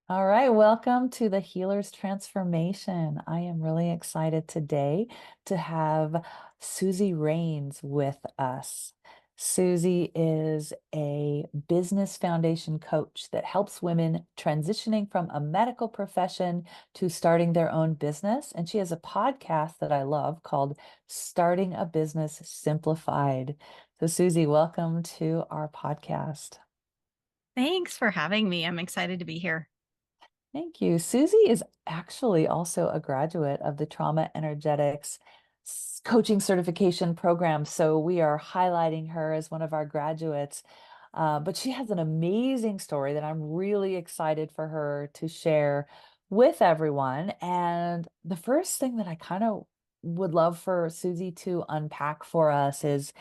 All right, welcome to the Healer's Transformation. I am really excited today to have Suzy Wraines with us. Suzy is a business foundation coach that helps women transitioning from a medical profession to starting their own business. And she has a podcast that I love called Starting a Business Simplified. So, Suzy, welcome to our podcast. Thanks for having me. I'm excited to be here. Thank you. Suzy is actually also a graduate of the Trauma Energetics Coaching Certification Program. So we are highlighting her as one of our graduates. But she has an amazing story that I'm really excited for her to share with everyone. And the first thing that I kind of would love for Suzy to unpack for us is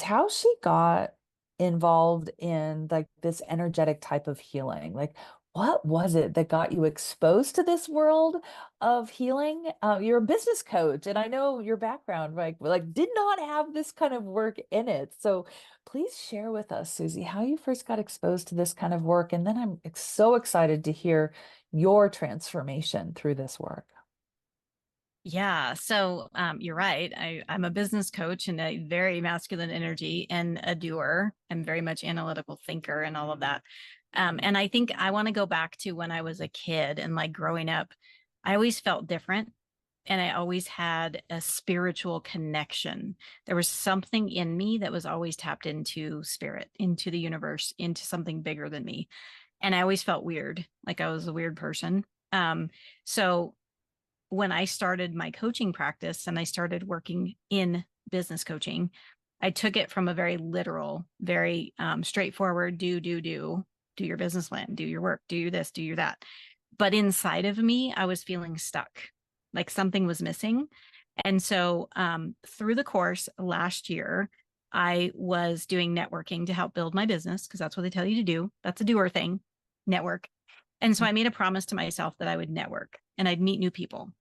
how she got involved in like this energetic type of healing. Like what was it that got you exposed to this world of healing? You're a business coach, and I know your background, like did not have this kind of work in it. So please share with us, Suzy, how you first got exposed to this kind of work, and then I'm so excited to hear your transformation through this work. Yeah, so you're right. I'm a business coach and a very masculine energy and a doer. I'm very much analytical thinker and all of that. And I think I want to go back to when I was a kid and like growing up. I always felt different and I always had a spiritual connection. There was something in me that was always tapped into spirit, into the universe, into something bigger than me. And I always felt weird, like I was a weird person. So when I started my coaching practice and I started working in business coaching, I took it from a very literal, very straightforward do your business plan, do your work, do your this, do your that. But inside of me, I was feeling stuck, like something was missing. And so through the course last year, I was doing networking to help build my business because that's what they tell you to do. That's a doer thing, network. And so I made a promise to myself that I would network and I'd meet new people.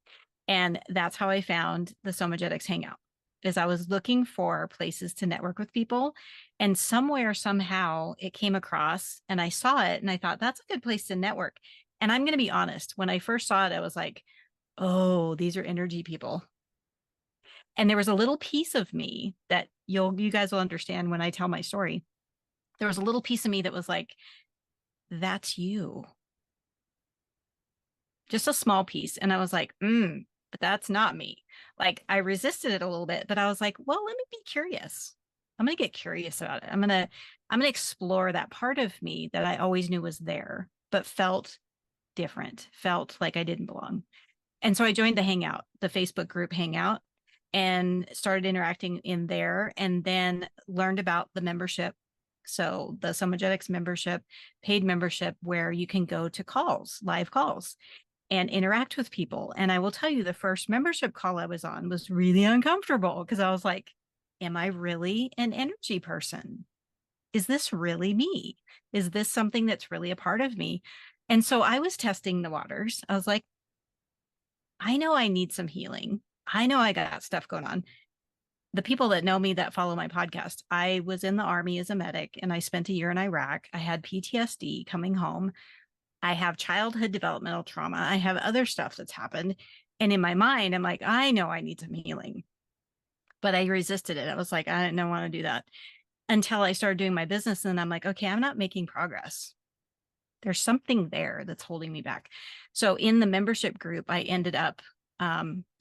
And that's how I found the Somagetics Hangout, is I was looking for places to network with people. And somewhere, somehow it came across and I saw it and I thought, that's a good place to network. And I'm going to be honest, when I first saw it, I was like, oh, these are energy people. And there was a little piece of me that you guys will understand when I tell my story. There was a little piece of me that was like, that's you. Just a small piece. And I was like, but that's not me. Like I resisted it a little bit, but I was like, well, let me be curious. I'm going to get curious about it. I'm going to explore that part of me that I always knew was there, but felt different, felt like I didn't belong. And so I joined the Hangout, the Facebook group Hangout, and started interacting in there and then learned about the membership. So the Somagetics membership, paid membership, where you can go to calls, live calls and interact with people. And I will tell you, the first membership call I was on was really uncomfortable because I was like, am I really an energy person? Is this really me? Is this something that's really a part of me? And so I was testing the waters. I was like, I know I need some healing. I know I got stuff going on. The people that know me that follow my podcast, I was in the army as a medic and I spent a year in Iraq. I had PTSD coming home. I have childhood developmental trauma. I have other stuff that's happened. And in my mind, I'm like, I know I need some healing, but I resisted it. I was like, I don't want to do that until I started doing my business. And I'm like, okay, I'm not making progress. There's something there that's holding me back. So in the membership group, I ended up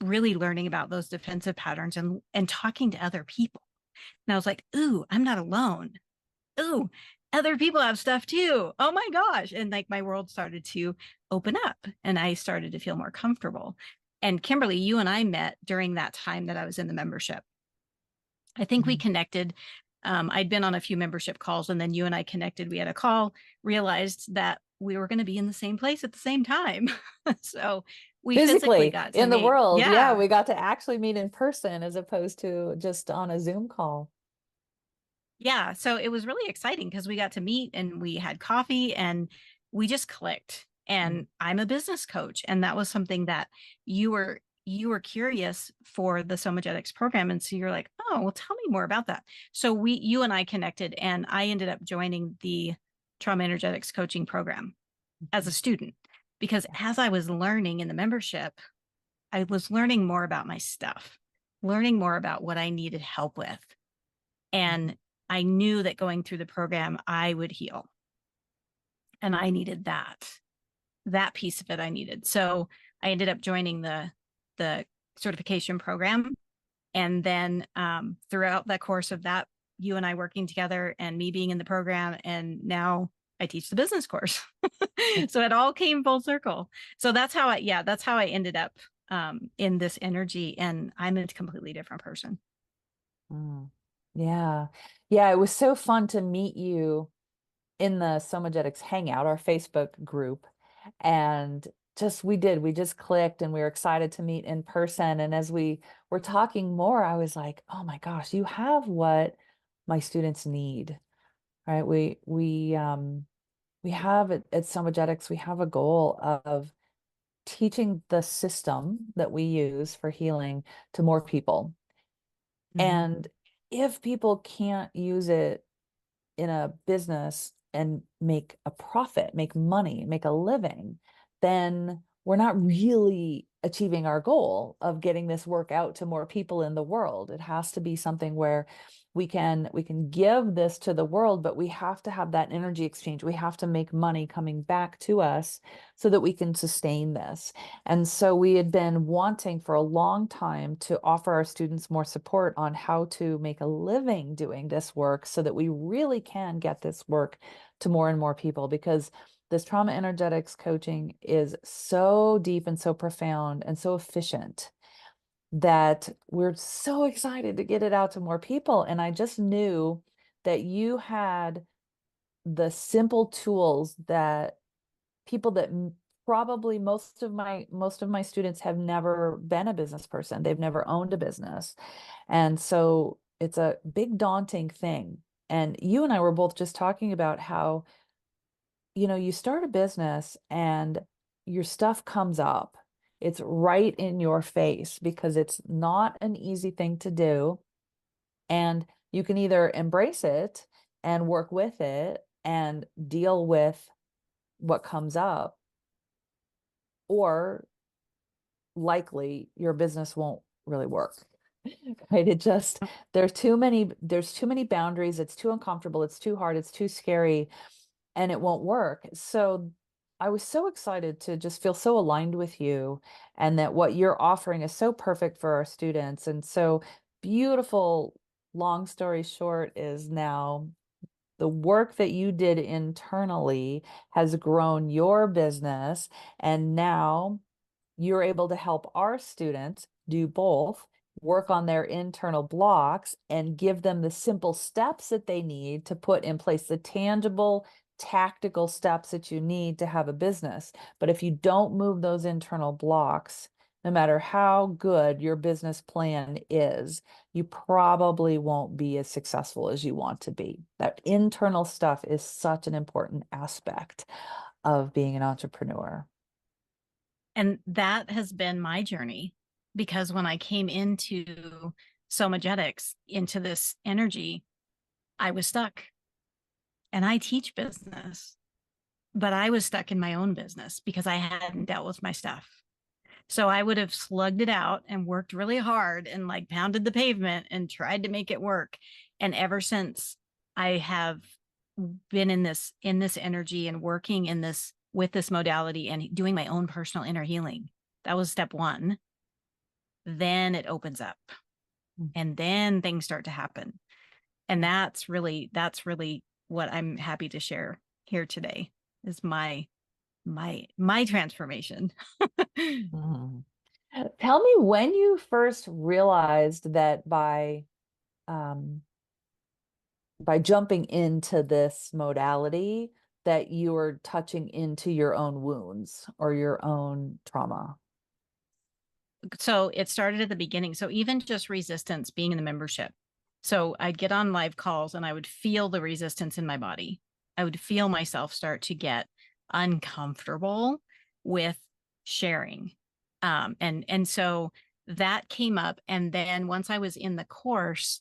really learning about those defensive patterns and talking to other people. And I was like, ooh, I'm not alone. Ooh, other people have stuff too. Oh my gosh. And like my world started to open up and I started to feel more comfortable. And Kimberly, you and I met during that time that I was in the membership. I think we Mhm. connected. I'd been on a few membership calls and then you and I connected. We had a call, realized that we were going to be in the same place at the same time. So we physically Physically got to in the meet. world, yeah, Yeah. we got to actually meet in person as opposed to just on a Zoom call. Yeah. So it was really exciting because we got to meet and we had coffee and we just clicked. Mm. And I'm a business coach. And that was something that you were curious for the Somagetics program. And so you're like, oh, well, tell me more about that. So you and I connected and I ended up joining the trauma energetics coaching program as a student. because as I was learning in the membership, I was learning more about my stuff, learning more about what I needed help with. And I knew that going through the program, I would heal. And I needed that piece of it I needed. So I ended up joining the certification program. And then throughout the course of that, you and I working together and me being in the program, and now I teach the business course. So it all came full circle. So that's how I ended up in this energy, and I'm a completely different person. Mm. Yeah. Yeah, it was so fun to meet you in the Somagetics Hangout, our Facebook group. And we just clicked and we were excited to meet in person. And as we were talking more, I was like, oh my gosh, you have what my students need, right? We have at Somagetics, we have a goal of teaching the system that we use for healing to more people. Mhm. And if people can't use it in a business and make a profit, make money, make a living, then we're not really achieving our goal of getting this work out to more people in the world. It has to be something where we can give this to the world, but we have to have that energy exchange. We have to make money coming back to us so that we can sustain this. And so we had been wanting for a long time to offer our students more support on how to make a living doing this work so that we really can get this work to more and more people, because this trauma energetics coaching is so deep and so profound and so efficient that we're so excited to get it out to more people. And I just knew that you had the simple tools that people that probably most of my students have never been a business person. They've never owned a business. And so it's a big daunting thing. And you and I were both just talking about how, you start a business and your stuff comes up. It's right in your face because it's not an easy thing to do. And you can either embrace it and work with it and deal with what comes up, or likely your business won't really work. Right? There's too many boundaries. It's too uncomfortable. It's too hard. It's too scary, and it won't work. So I was so excited to just feel so aligned with you, and that what you're offering is so perfect for our students. And so beautiful. Long story short is now the work that you did internally has grown your business, and now you're able to help our students do both, work on their internal blocks and give them the simple steps that they need to put in place, the tangible, tactical steps that you need to have a business. But if you don't move those internal blocks, no matter how good your business plan is, you probably won't be as successful as you want to be. That internal stuff is such an important aspect of being an entrepreneur. And that has been my journey, because when I came into Somagetics, into this energy, I was stuck. And I teach business, but I was stuck in my own business because I hadn't dealt with my stuff. So I would have slugged it out and worked really hard and like pounded the pavement and tried to make it work. And ever since I have been in this energy and working in this with this modality and doing my own personal inner healing, that was step one. Then it opens up and then things start to happen. And that's really what I'm happy to share here today is my transformation. Mhm. Tell me when you first realized that by jumping into this modality that you were touching into your own wounds or your own trauma. So it started at the beginning. So even just resistance being in the membership. So I'd get on live calls and I would feel the resistance in my body. I would feel myself start to get uncomfortable with sharing. And so that came up. And then once I was in the course,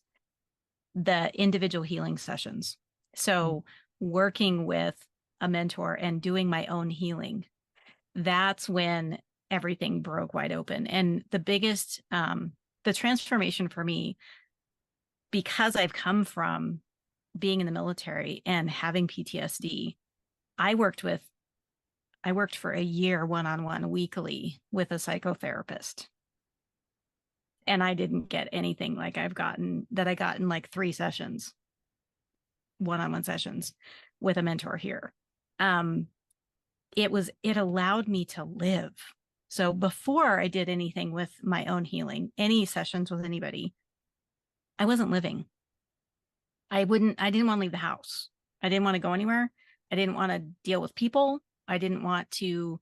the individual healing sessions. Mm, So working with a mentor and doing my own healing. that's when everything broke wide open. And the biggest, the transformation for me, because I've come from being in the military and having PTSD, I worked with, I worked for a year one-on-one weekly with a psychotherapist. And I didn't get anything like I've gotten that I got in like 3 sessions, one-on-one sessions with a mentor here. Um, it allowed me to live. So before I did anything with my own healing, any sessions with anybody, I wasn't living. I didn't want to leave the house. I didn't want to go anywhere. I didn't want to deal with people. I didn't want to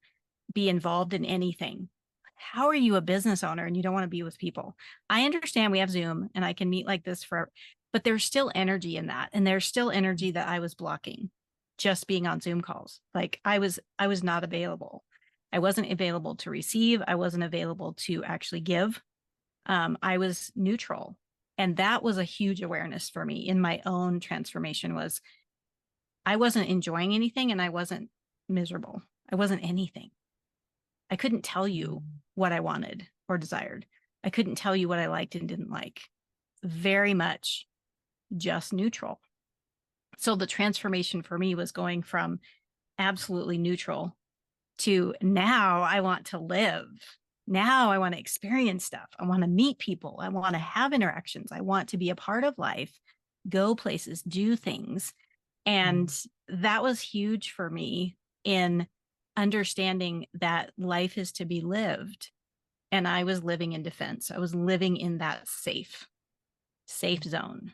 be involved in anything. How are you a business owner and you don't want to be with people? I understand we have Zoom and I can meet like this for, but there's still energy in that. And there's still energy that I was blocking just being on Zoom calls. Like I was not available. I wasn't available to receive. I wasn't available to actually give. I was neutral. And that was a huge awareness for me in my own transformation was I wasn't enjoying anything and I wasn't miserable. I wasn't anything. I couldn't tell you what I wanted or desired. I couldn't tell you what I liked and didn't like. Very much just neutral. So the transformation for me was going from absolutely neutral to now I want to live. Now I want to experience stuff. I want to meet people. I want to have interactions. I want to be a part of life, go places, do things. And that was huge for me in understanding that life is to be lived. And I was living in defense. I was living in that safe zone.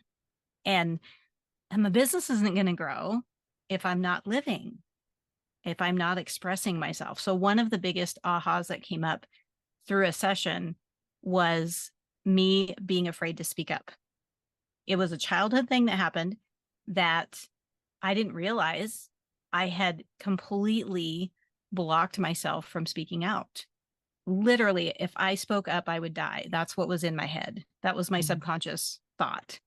And my business isn't going to grow if I'm not living, if I'm not expressing myself. So one of the biggest ahas that came up through a session was me being afraid to speak up. It was a childhood thing that happened that I didn't realize I had completely blocked myself from speaking out. Literally, if I spoke up, I would die. That's what was in my head. That was my subconscious thought.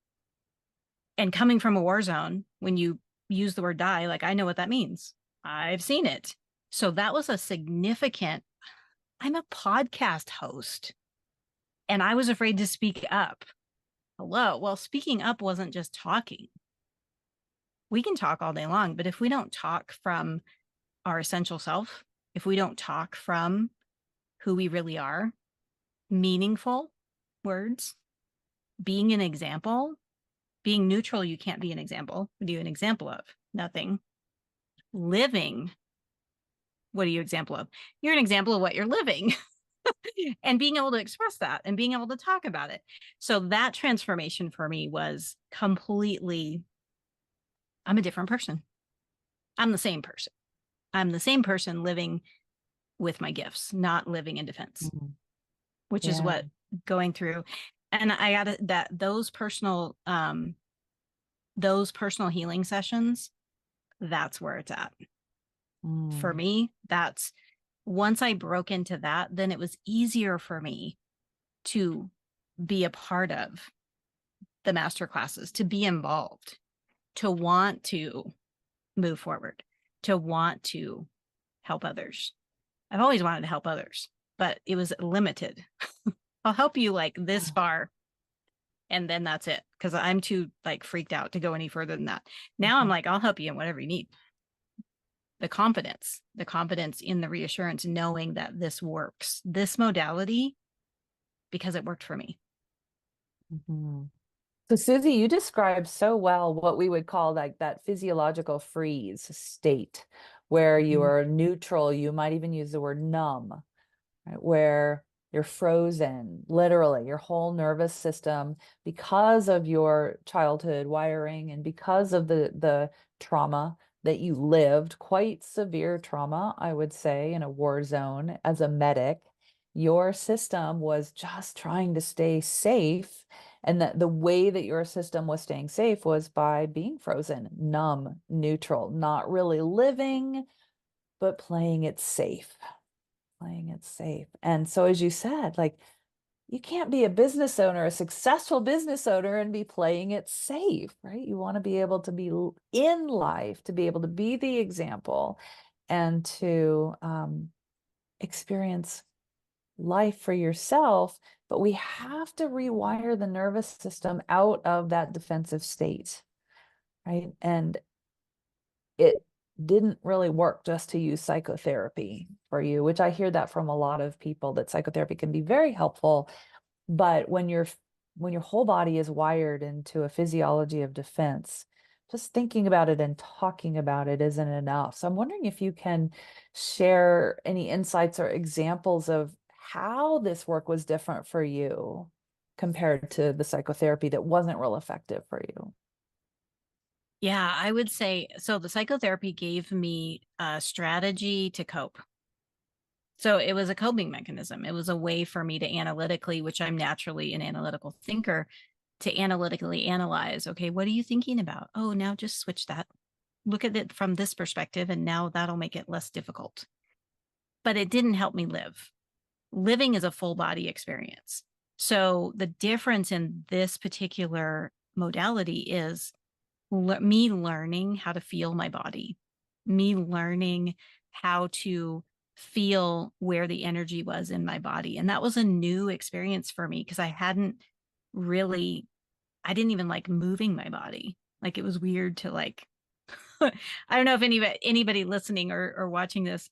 And coming from a war zone, when you use the word die, like I know what that means. I've seen it. So that was a significant, I'm a podcast host and I was afraid to speak up. Hello. Well, speaking up wasn't just talking. We can talk all day long, but if we don't talk from our essential self, if we don't talk from who we really are, meaningful words, being an example, being neutral, you can't be an example. What are you an example of? Nothing. Living, what are you an example of? You're an example of what you're living. And being able to express that and being able to talk about it. So that transformation for me was completely, I'm a different person. I'm the same person. I'm the same person living with my gifts, not living in defense, which is what going through. And I got that those personal healing sessions, that's where it's at. For me, that's once I broke into that, then it was easier for me to be a part of the master classes, to be involved, to want to move forward, to want to help others. I've always wanted to help others, but it was limited. I'll help you like this far. And then that's it. Cause I'm too like freaked out to go any further than that. Now I'm like, I'll help you in whatever you need. The confidence in the reassurance, knowing that this works, this modality, because it worked for me. So Susie, you described so well what we would call like that physiological freeze state where you are neutral. You might even use the word numb, right? Where you're frozen, literally, your whole nervous system, because of your childhood wiring and because of the trauma that you lived, quite severe trauma, I would say, in a war zone as a medic, your system was just trying to stay safe. And that the way that your system was staying safe was by being frozen, numb, neutral, not really living, but playing it safe. Playing it safe. And so, as you said, like you can't be a business owner, a successful business owner, and be playing it safe, right? You want to be able to be in life, to be able to be the example and to experience life for yourself, but we have to rewire the nervous system out of that defensive state, right? And it didn't really work just to use psychotherapy for you, which I hear that from a lot of people, that psychotherapy can be very helpful. But when your whole body is wired into a physiology of defense, just thinking about it and talking about it isn't enough. So I'm wondering if you can share any insights or examples of how this work was different for you compared to the psychotherapy that wasn't real effective for you. Yeah, I would say so. The psychotherapy gave me a strategy to cope. So it was a coping mechanism. It was a way for me to analytically, which I'm naturally an analytical thinker, to analytically analyze, okay, what are you thinking about? Oh, now just switch that. Look at it from this perspective, and now that'll make it less difficult. But it didn't help me live. Living is a full body experience. So the difference in this particular modality is me learning how to feel my body, me learning how to feel where the energy was in my body. And that was a new experience for me because really, I didn't even like moving my body. Like it was weird to like, I don't know if anybody listening or watching this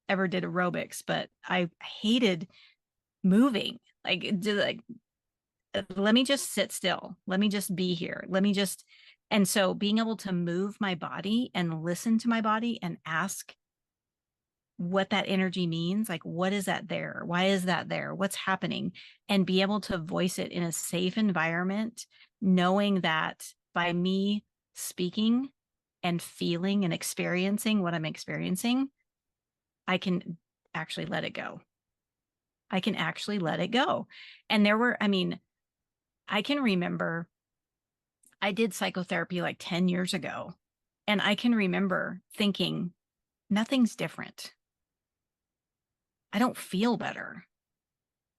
ever did aerobics, but I hated moving. Like let me just sit still. Let me just be here. And so being able to move my body and listen to my body and ask what that energy means, like, what is that there? Why is that there? What's happening? And be able to voice it in a safe environment, knowing that by me speaking and feeling and experiencing what I'm experiencing, I can actually let it go. I can actually let it go. And I can remember I did psychotherapy like 10 years ago. And I can remember thinking, nothing's different. I don't feel better.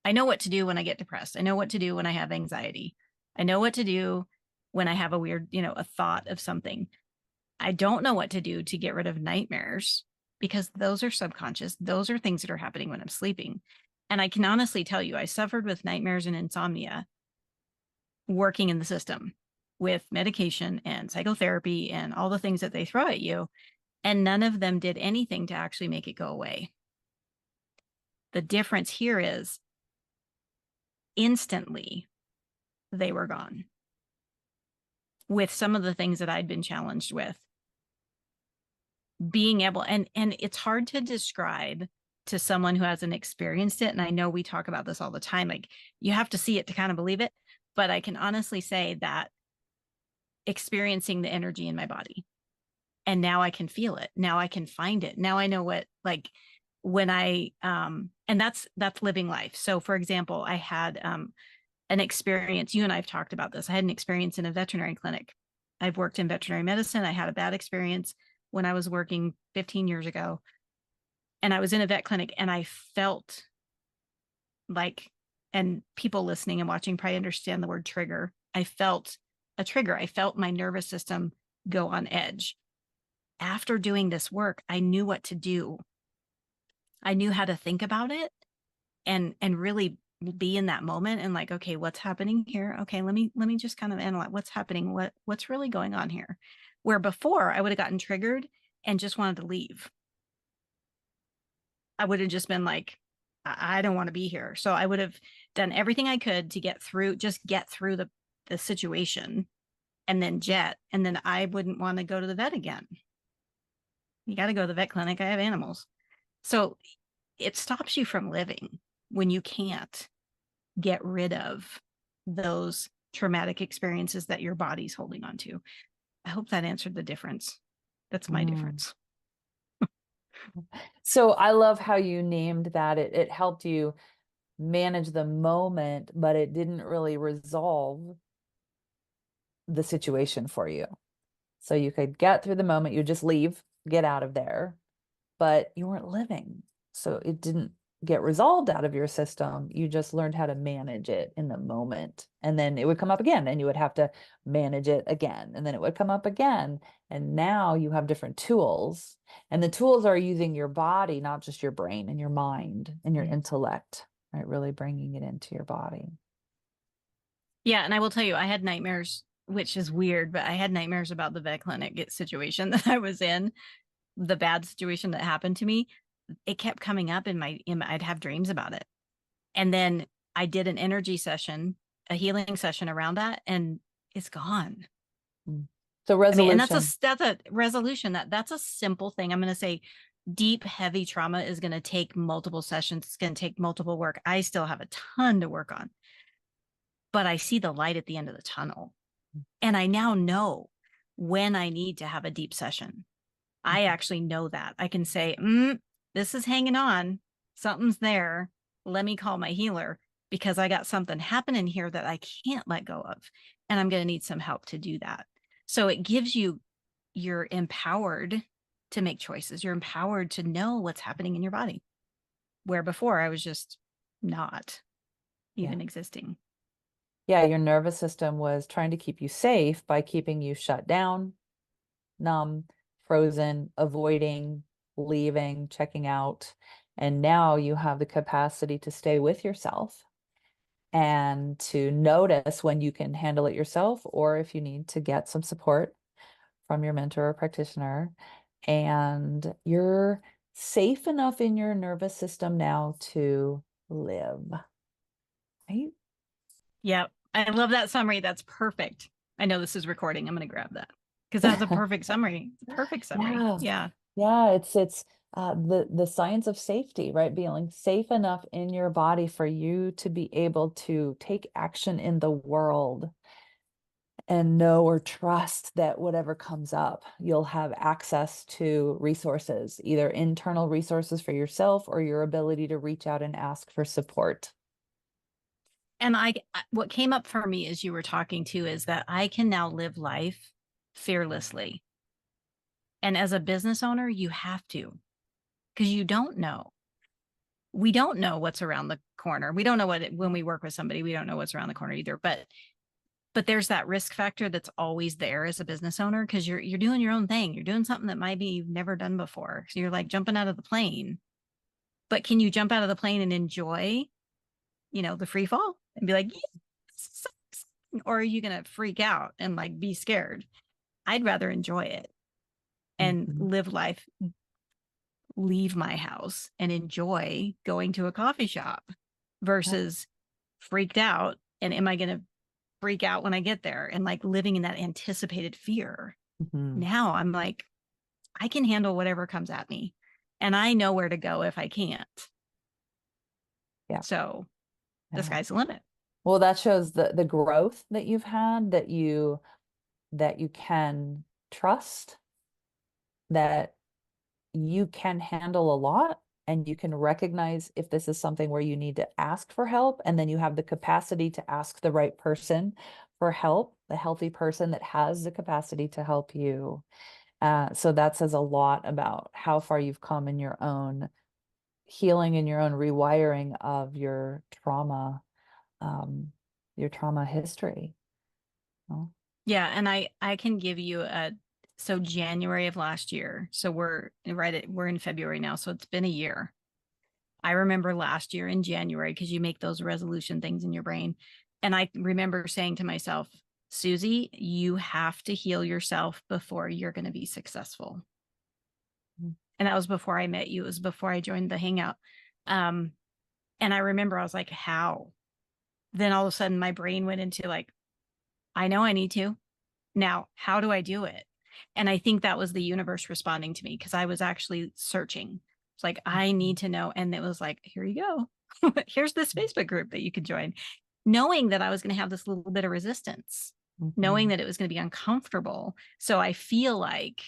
I know what to do when I get depressed. I know what to do when I have anxiety. I know what to do when I have a weird, a thought of something. I don't know what to do to get rid of nightmares because those are subconscious. Those are things that are happening when I'm sleeping. And I can honestly tell you, I suffered with nightmares and insomnia working in the system with medication and psychotherapy and all the things that they throw at you. And none of them did anything to actually make it go away. The difference here is instantly they were gone with some of the things that I'd been challenged with. Being able, and it's hard to describe to someone who hasn't experienced it. And I know we talk about this all the time. Like you have to see it to kind of believe it. But I can honestly say that experiencing the energy in my body, and now I can feel it. Now I can find it. Now I know what, like when and that's living life. So for example, I had an experience, you and I've talked about this. I had an experience in a veterinary clinic. I've worked in veterinary medicine. I had a bad experience when I was working 15 years ago. And I was in a vet clinic and I felt like, and people listening and watching probably understand the word trigger. I felt a trigger. I felt my nervous system go on edge. After doing this work, I knew what to do. I knew how to think about it and really be in that moment and like, okay, what's happening here? Okay, let me just kind of analyze what's happening, what's really going on here. Where before I would have gotten triggered and just wanted to leave. I would have just been like, I don't want to be here. So I would have done everything I could to get through the situation and then jet. And then I wouldn't want to go to the vet again. You got to go to the vet clinic. I have animals. So it stops you from living when you can't get rid of those traumatic experiences that your body's holding on to. I hope that answered the difference. That's my Mm. difference. So I love how you named that. It helped you manage the moment, but it didn't really resolve the situation for you. So you could get through the moment, you just leave, get out of there, but you weren't living. So it didn't get resolved out of your system. You just learned how to manage it in the moment. And then it would come up again and you would have to manage it again. And then it would come up again. And now you have different tools. And the tools are using your body, not just your brain and your mind and your Mm. intellect, right? Really bringing it into your body. Yeah, and I will tell you, I had nightmares, which is weird, but I had nightmares about the vet clinic situation that I was in, the bad situation that happened to me. It kept coming up I'd have dreams about it. And then I did an energy session, a healing session around that, and it's gone. Mm. So I mean, and resolution. that's a resolution. That's a simple thing. I'm going to say deep, heavy trauma is going to take multiple sessions. It's going to take multiple work. I still have a ton to work on, but I see the light at the end of the tunnel. And I now know when I need to have a deep session. I Mhm. actually know that. I can say, this is hanging on. Something's there. Let me call my healer because I got something happening here that I can't let go of. And I'm going to need some help to do that. So it gives you, you're empowered to make choices. You're empowered to know what's happening in your body, where before I was just not Yeah. even existing. Yeah, your nervous system was trying to keep you safe by keeping you shut down, numb, frozen, avoiding, leaving, checking out. And now you have the capacity to stay with yourself and to notice when you can handle it yourself, or if you need to get some support from your mentor or practitioner. And you're safe enough in your nervous system now to live, right? Yep. I love that summary. That's perfect. I know this is recording. I'm going to grab that because that's a perfect summary. It's a perfect summary. Yeah. Yeah. Yeah, it's the science of safety, right? Being safe enough in your body for you to be able to take action in the world and know or trust that whatever comes up, you'll have access to resources, either internal resources for yourself or your ability to reach out and ask for support. And what came up for me as you were talking to is that I can now live life fearlessly. And as a business owner, you have to, because you don't know. We don't know what's around the corner. We don't know when we work with somebody, we don't know what's around the corner either. But there's that risk factor that's always there as a business owner because you're doing your own thing. You're doing something that maybe you've never done before. So you're like jumping out of the plane. But can you jump out of the plane and enjoy, the free fall and be like, yes, or are you going to freak out and like be scared? I'd rather enjoy it and Mhm. live life, leave my house and enjoy going to a coffee shop Yeah. versus freaked out. And am I going to freak out when I get there and like living in that anticipated fear? Mhm. Now I'm like, I can handle whatever comes at me and I know where to go if I can't. Yeah. So the Yeah. sky's the limit. Well, that shows the growth that you've had, that you can trust, that you can handle a lot, and you can recognize if this is something where you need to ask for help, and then you have the capacity to ask the right person for help, the healthy person that has the capacity to help you. So that says a lot about how far you've come in your own healing and your own rewiring of um, your trauma history. Well, Yeah, and I can give you so January of last year. So we're in February now, so it's been a year. I remember last year in January because you make those resolution things in your brain. And I remember saying to myself, Susie, you have to heal yourself before you're going to be successful. mm, And that was before I met you. It was before I joined the hangout. Um, and I remember I was like, how? Then all of a sudden my brain went into like, I know I need to. Now, how do I do it? And I think that was the universe responding to me because I was actually searching. It's like, I need to know. And it was like, here you go. Here's this Facebook group that you could join. Knowing that I was going to have this little bit of resistance, knowing mhm. that it was going to be uncomfortable. So I feel like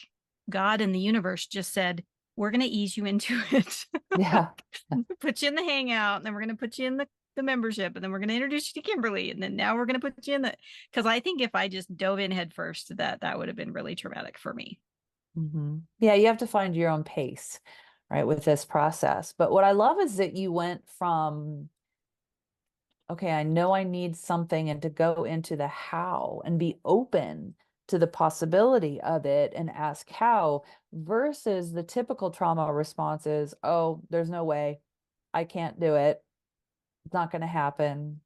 God and the universe just said, we're going to ease you into it. Yeah. Put you in the hangout, and then we're going to put you in the membership, and then we're going to introduce you to Kimberly, and then now we're going to put you in the, because I think if I just dove in head first, that would have been really traumatic for me. Yeah, you have to find your own pace, right, with this process. But what I love is that you went from, okay, I know I need something, and to go into the how and be open to the possibility of it and ask how, versus the typical trauma response is, oh, there's no way, I can't do it, it's not going to happen,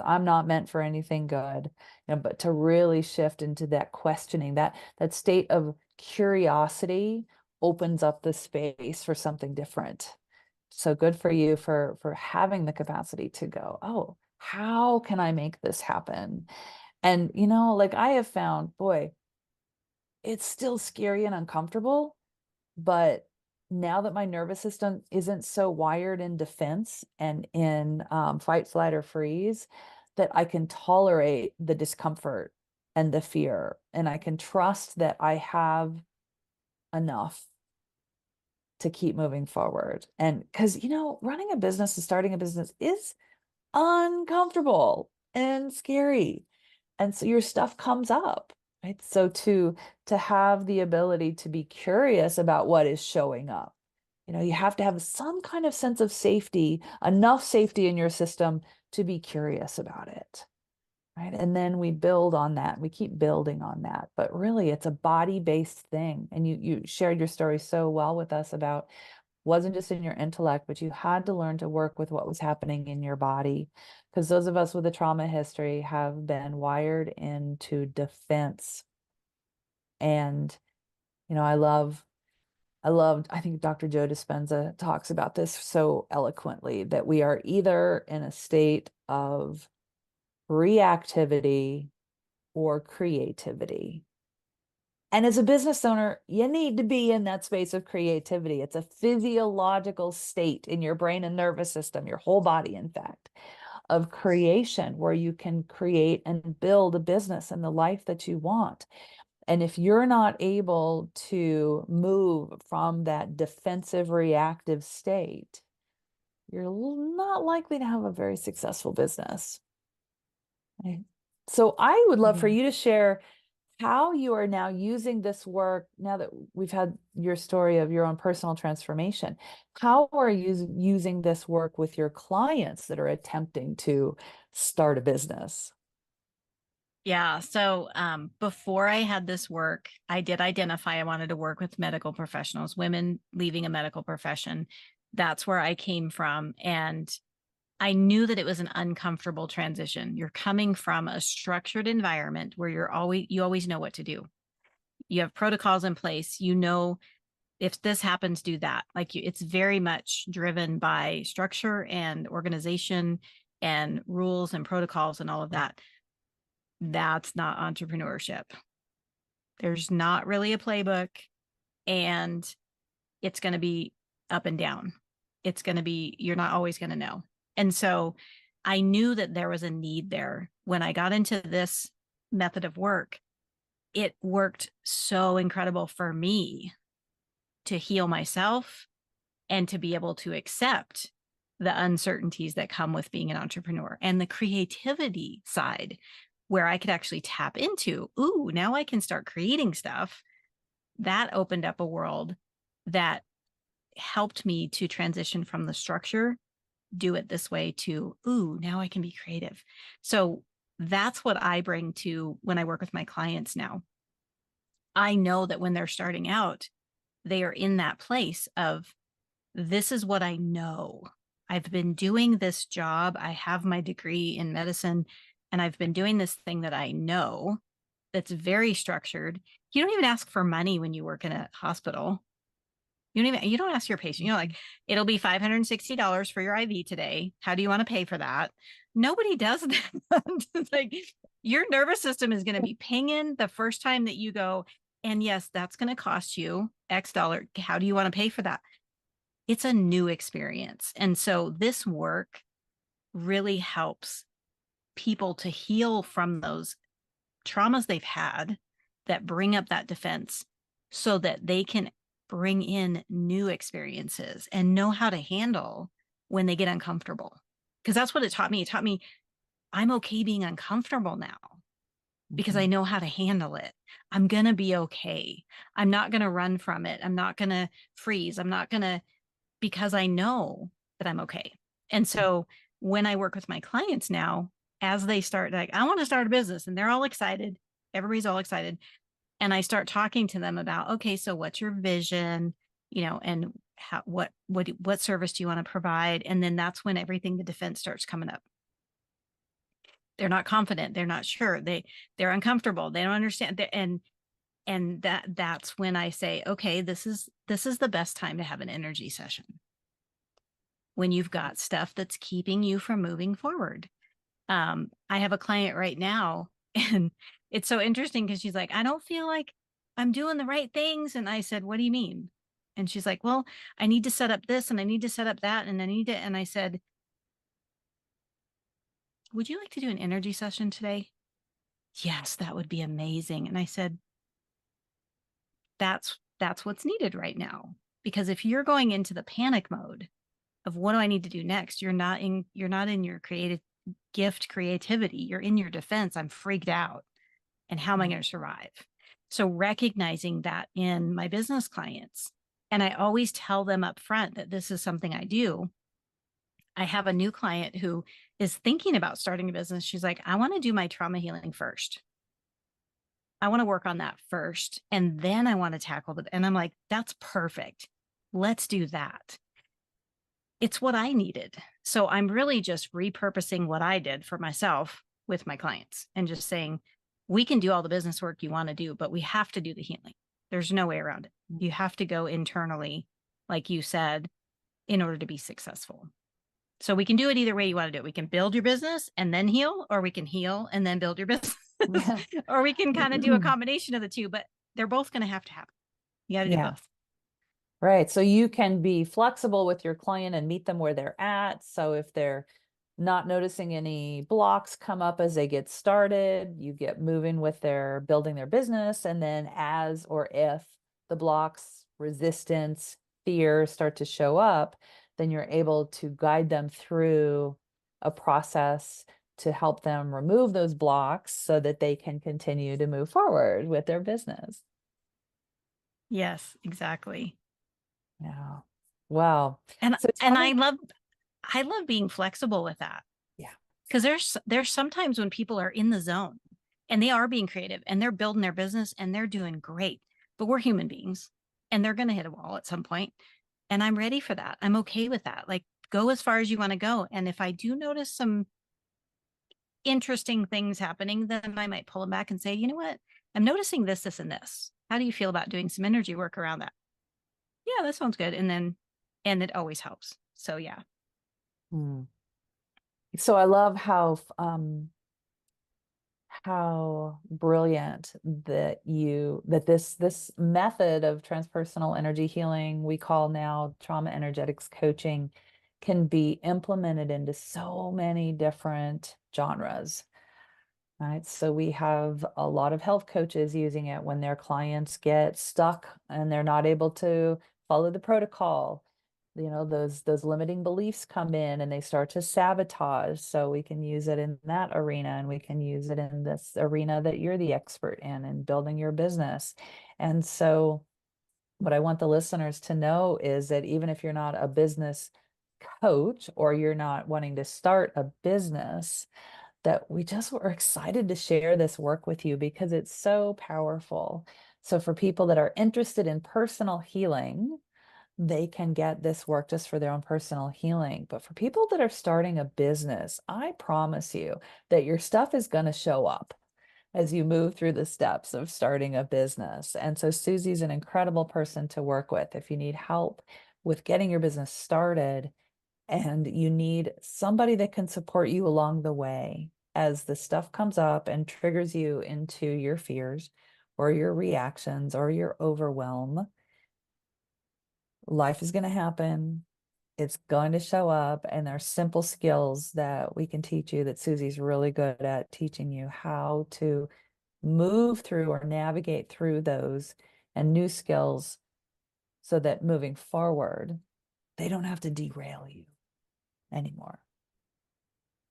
I'm not meant for anything good. But to really shift into that questioning, that state of curiosity opens up the space for something different. So good for you for having the capacity to go, oh, how can I make this happen? And like I have found, boy, it's still scary and uncomfortable, but now that my nervous system isn't so wired in defense and in fight, flight, or freeze, that I can tolerate the discomfort and the fear, and I can trust that I have enough to keep moving forward. And because, running a business and starting a business is uncomfortable and scary. And so your stuff comes up, right? So to have the ability to be curious about what is showing up, you have to have some kind of sense of safety, enough safety in your system to be curious about it, right? And then we build on that. We keep building on that. But really, it's a body-based thing. And you shared your story so well with us about wasn't just in your intellect, but you had to learn to work with what was happening in your body. Because those of us with a trauma history have been wired into defense. And, I think Dr. Joe Dispenza talks about this so eloquently, that we are either in a state of reactivity or creativity. And as a business owner, you need to be in that space of creativity. It's a physiological state in your brain and nervous system, your whole body, in fact, of creation, where you can create and build a business and the life that you want. And if you're not able to move from that defensive, reactive state, you're not likely to have a very successful business. Okay. So I would love for Mhm. you to share how you are now using this work, now that we've had your story of your own personal transformation. How are you using this work with your clients that are attempting to start a business? Yeah. So before I had this work, I did identify I wanted to work with medical professionals, women leaving a medical profession. That's where I came from. And I knew that it was an uncomfortable transition. You're coming from a structured environment where you always know what to do. You have protocols in place. You know, if this happens, do that. It's very much driven by structure and organization and rules and protocols and all of that. That's not entrepreneurship. There's not really a playbook, and it's going to be up and down. You're not always going to know. And so I knew that there was a need there. When I got into this method of work, it worked so incredible for me to heal myself and to be able to accept the uncertainties that come with being an entrepreneur, and the creativity side, where I could actually tap into, ooh, now I can start creating stuff. That opened up a world that helped me to transition from the structure, do it this way, to, ooh, now I can be creative. So that's what I bring to when I work with my clients now. I know that when they're starting out, they are in that place of, this is what I know. I've been doing this job. I have my degree in medicine, and I've been doing this thing that I know that's very structured. You don't even ask for money when you work in a hospital. You don't ask your patient, like, it'll be $560 for your IV today. How do you want to pay for that? Nobody does that. It's like, your nervous system is going to be pinging the first time that you go, and yes, that's going to cost you X dollar. How do you want to pay for that? It's a new experience. And so this work really helps people to heal from those traumas they've had that bring up that defense, so that they can bring in new experiences and know how to handle when they get uncomfortable. Because that's what it taught me. It taught me I'm okay being uncomfortable now because I Mhm. know how to handle it. I'm going to be okay. I'm not going to run from it. I'm not going to freeze. I'm not going to, because I know that I'm okay. And so when I work with my clients now, as they start, like, I want to start a business, and they're all excited, everybody's all excited. And I start talking to them about, okay, so what's your vision, and what service do you want to provide? And then that's when everything, the defense starts coming up. They're not confident. They're not sure. They're uncomfortable. They don't understand. And that's when I say, okay, this is the best time to have an energy session, when you've got stuff that's keeping you from moving forward. I have a client right now, and it's so interesting because she's like, I don't feel like I'm doing the right things. And I said, what do you mean? And she's like, well, I need to set up this and I need to set up that. And I said, would you like to do an energy session today? Yes, that would be amazing. And I said, that's what's needed right now. Because if you're going into the panic mode of what do I need to do next, you're not in your creativity. You're in your defense. I'm freaked out. And how am I going to survive? So recognizing that in my business clients, and I always tell them up front that this is something I do. I have a new client who is thinking about starting a business. She's like, I want to do my trauma healing first. I want to work on that first. And then I want to tackle and I'm like, that's perfect. Let's do that. It's what I needed. So I'm really just repurposing what I did for myself with my clients and just saying, we can do all the business work you want to do, but we have to do the healing. There's no way around it. You have to go internally, like you said, in order to be successful. So we can do it either way you want to do it. We can build your business and then heal, or we can heal and then build your business, Yeah. or we can kind of do a combination of the two, but they're both going to happen. You got to do Yeah. both. Right. So you can be flexible with your client and meet them where they're at. So if they're not noticing any blocks come up as they get started, you get moving with their building their business. And then as or if the blocks, resistance, fear start to show up, then you're able to guide them through a process to help them remove those blocks so that they can continue to move forward with their business. Yes, exactly. Yeah. Wow. And So tell and me, I love being flexible with that, yeah. because there's sometimes when people are in the zone and they are being creative and they're building their business and they're doing great, but we're human beings and they're going to hit a wall at some point. And I'm ready for that. I'm okay with that. Like, go as far as you want to go. And if I do notice some interesting things happening, then I might pull them back and say, you know what? I'm noticing this, this, and this. How do you feel about doing some energy work around that? Yeah, that sounds good. And it always helps. So yeah. Hmm. So I love how brilliant that this method of transpersonal energy healing we call now trauma energetics coaching can be implemented into so many different genres. Right. So we have a lot of health coaches using it when their clients get stuck and they're not able to follow the protocol. You know, those limiting beliefs come in and they start to sabotage. So we can use it in that arena, and we can use it in this arena that you're the expert in building your business. And so what I want the listeners to know is that even if you're not a business coach or you're not wanting to start a business, that we just were excited to share this work with you because it's so powerful. So for people that are interested in personal healing, they can get this work just for their own personal healing. But for people that are starting a business, I promise you that your stuff is going to show up as you move through the steps of starting a business. And so Susie's an incredible person to work with if you need help with getting your business started and you need somebody that can support you along the way as the stuff comes up and triggers you into your fears or your reactions or your overwhelm. Life is going to happen. It's going to show up, and there's simple skills that we can teach you that Susie's really good at teaching you how to move through or navigate through those and new skills so that moving forward, they don't have to derail you anymore.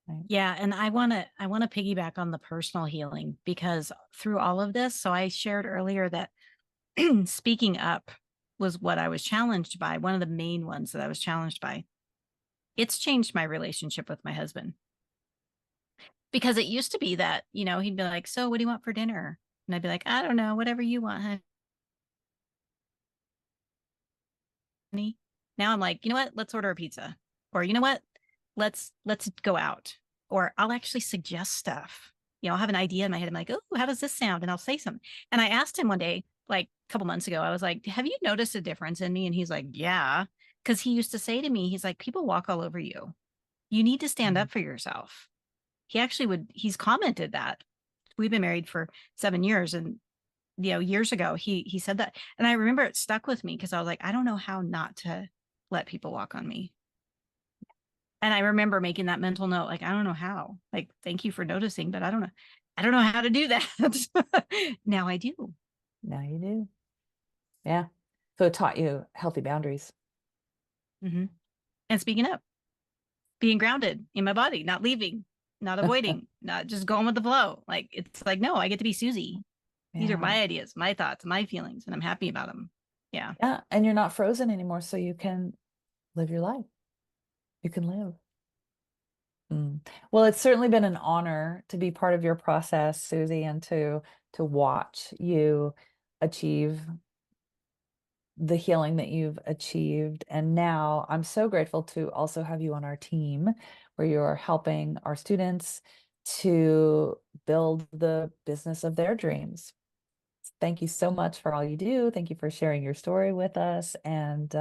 Right? Yeah, and I want to piggyback on the personal healing, because through all of this, so I shared earlier that speaking up was what I was challenged by, one of the main ones that I was challenged by. It's changed my relationship with my husband, because it used to be that, he'd be like, "So, what do you want for dinner?" And I'd be like, I don't know, whatever you want, honey. Now I'm like, you know what? Let's order a pizza. Or you know what? Let's go out. Or I'll actually suggest stuff. I'll have an idea in my head. I'm like, oh, how does this sound? And I'll say something. And I asked him one day, like a couple months ago, I was like, have you noticed a difference in me? And he's like, yeah. Because he used to say to me, he's like, people walk all over you. You need to stand Mm. up for yourself. He's commented that. We've been married for 7 years, and years ago he said that, and I remember it stuck with me because I was like, I don't know how not to let people walk on me. And I remember making that mental note, like, I don't know how. Like, thank you for noticing, but I don't know how to do that. Now I do. Now you do. Yeah. So it taught you healthy boundaries. Hmm. And speaking up, being grounded in my body, not leaving, not avoiding, not just going with the flow. Like, it's like, no, I get to be Susie. These are Yeah. my ideas, my thoughts, my feelings, and I'm happy about them. Yeah. Yeah. And you're not frozen anymore, so you can live your life. You can live. Mm. Well, it's certainly been an honor to be part of your process, Susie, and to watch you achieve the healing that you've achieved. And now I'm so grateful to also have you on our team where you're helping our students to build the business of their dreams. Thank you so much for all you do. Thank you for sharing your story with us. And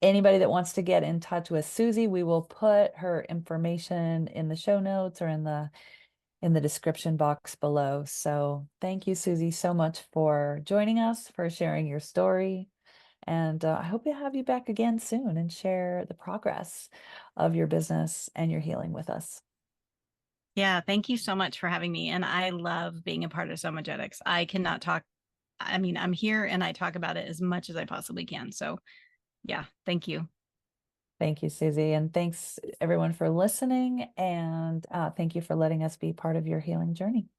anybody that wants to get in touch with Susie, we will put her information in the show notes or in the description box below. So thank you, Susie, so much for joining us, for sharing your story. And I hope to have you back again soon and share the progress of your business and your healing with us. Yeah. Thank you so much for having me. And I love being a part of Somagetics. I cannot talk. I mean, I'm here and I talk about it as much as I possibly can. So, yeah. Thank you. Thank you, Susie. And thanks everyone for listening. And thank you for letting us be part of your healing journey.